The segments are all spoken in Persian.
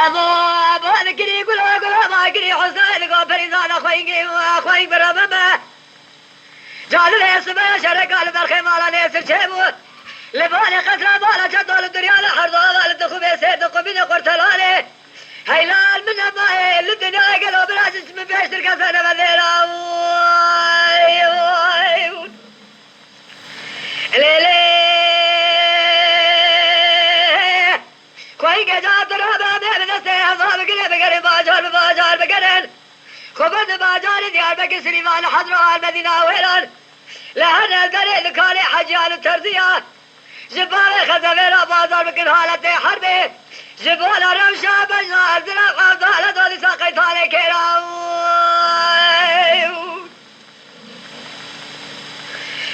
أبو ذكري قلوا ما قري حسين قابل زاد أخوي برمما جعل لي سبا شرق قال بالخيم على نيسر شيبو لبالي قتل بالا جدول الدنيا لحرض والدخو بيسيد قبين قرتلالي هيلال من أباي الدنيا قالوا براجس من بيشتر كسنة مذيرا ليلي كوي جات رابع بنسته ضاب قلب قرب باجار بقرن خبز باجار ديار بكسري مال حضر المدينة ويران لهن الدري لكالي حجيان الترزية جبال خزفيرا بازار بكل حالة حربي جبال روشا بجنا الزرق عبدالة دولي ساقي ثالي كيرا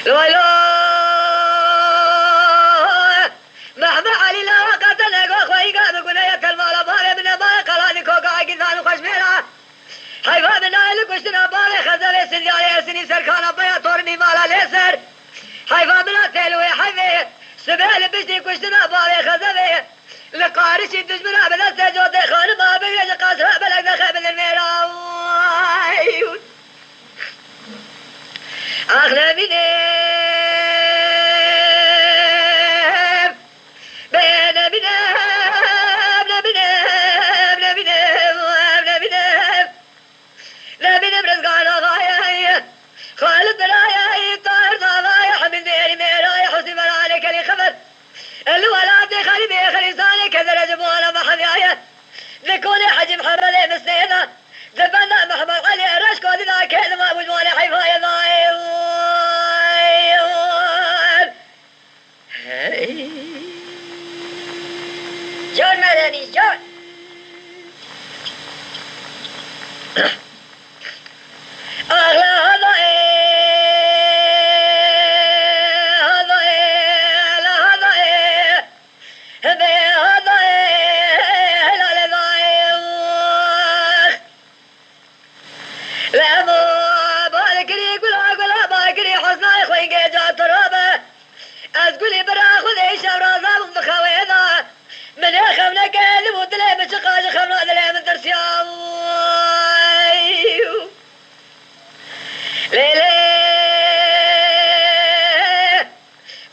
لويلو مهما علي لا قتل اخوي قام قنية المال باري من ما قلاني كوكا عقيدان خشميرا حيفا من نايل كشتنا باري خزفي سنجاري سني سركانا بيا تورني مالا ليسر حيفا من اتلوي حيفي سبيل بشتي كشتنا باري خزفي لقارش الدجمنا بلا سجود خان ما بيج قاسرة بلق دخل من الميرا اخنا بنام رزقانا غاية خالد برايا طاهر ضايا من ديري ميرايا حسن مرانك لي خبر الولاد خالي بيخلي ساني كذا رجبوانا محميايا ذكوني حجي محمد مسنينا ذبنا محمد علي رشكو ذنا كذا ما بجواني حيفايا جون مدني جون أقولي براخذ إيش أبرازام بخوينا من يخمنا قال ودلي بشقاج خمنا دلي من درسيام ليلي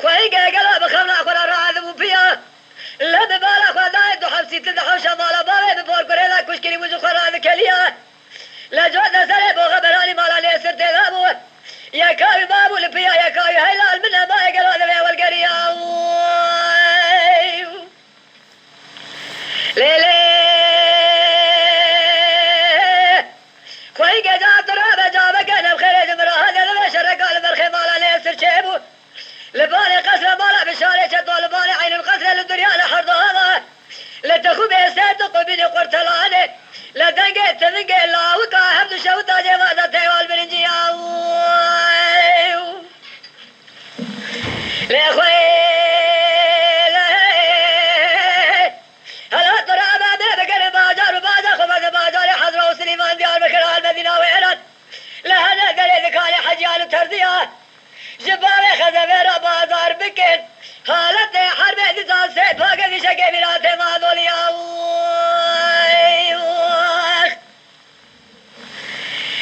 خويقا قلب خمنا خلا راذب وبيا لا ببالا خدا يدو حبسي تدحو شمالا بابي بفور كوريلا كشكري وزو خراذ كليا لا جودنا سليب وغبراني مالا ليسر تذابو يا كاوي بابو لبيا يا كاوي هيلال منها ما يقلوا ذبيا والقرية ليلي خويقا جات رابع جابك انا بخير جمرا هذا ذبيا شرق قال برخي مالا ليسر شيبو لبالي قصر مالا بشاري شدو لبالي عين القصر للدنيا لحرض هذا لتخو بيسيد قبيني قرتلاني لا دنقي تذنقي الله وكا حمد شوطا جيوازا تيوال برنجيا لأخوي هلا ترابا بكر باجار وباجار خبز باجار حضر وسليمان ديار بكر المدينة وإيران لهنا قريد كالي حجيان الترزية جباري خزفيرا بازار بكر حالتي حرب نزال سيد باقر في شكي ميراتي ما دوليا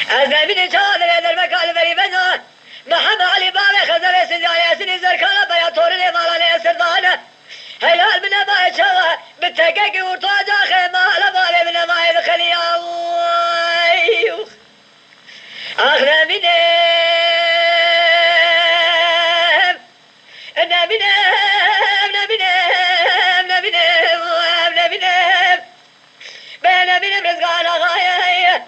أزمين شادر يدر مكان بريبنا محمد علي بابي خزر سنجايا سني زركانا بيا تورني مالا ليسر دانا هيلال من أبا يتشغى بالتقاقي ورطواجا خيما على بالي من أبا يدخلي أخنا بين رزقانا غاية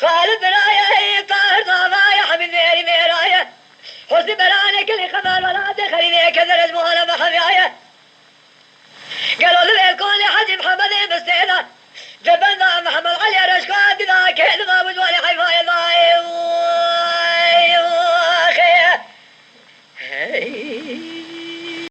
خالد برايا طاهر ضايا من ذيري ميرايا حسن برانك اللي خمال ولا دخلي كذا رزمونا بحميايا قالوا لي الكون حجي محمد مستينا ذبنا محمد علي رشقاد ذا كيد ما بجواني حيفايا ضايا